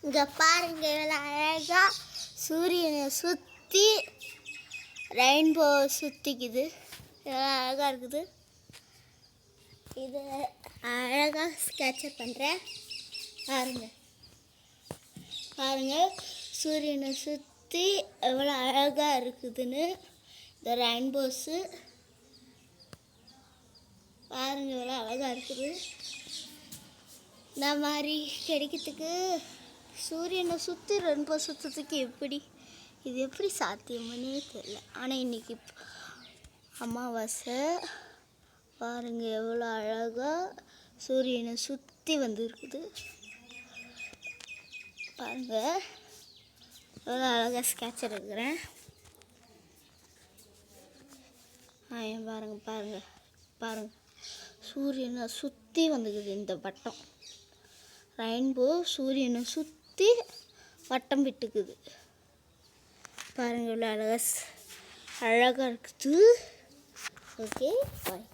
இங்கே பாருங்க இவ்வளோ அழகாக சூரியனை சுற்றி ரெயின்போ சுற்றிக்குது. எவ்வளோ அழகாக இருக்குது. இது அழகாக ஸ்கெட்சப் பண்ணுறேன். பாருங்கள் சூரியனை சுற்றி எவ்வளோ அழகாக இருக்குதுன்னு. இந்த ரெயின்போஸு பாருங்கள் எவ்வளோ அழகாக இருக்குது. இந்த மாதிரி கிடைக்கிறதுக்கு சூரியனை சுற்றி ரெயின்போ சுற்றுறதுக்கு இது எப்படி சாத்தியம்னே தெரியல. ஆனால் இன்றைக்கி அமாவாசை பாருங்கள் எவ்வளோ அழகாக சூரியனை சுற்றி வந்துருக்குது. பாருங்கள் எவ்வளோ அழகாக ஸ்கெட்ச் எடுக்கிறேன். பாருங்கள் சூரியனை சுற்றி வந்துக்குது. இந்த வட்டம் ரெயின்போ சூரியனை சுற்றி வட்டம் விட்டுக்குது. பாருங்கள் இவ்வளோ அழகாக இருக்குது. Okay bye.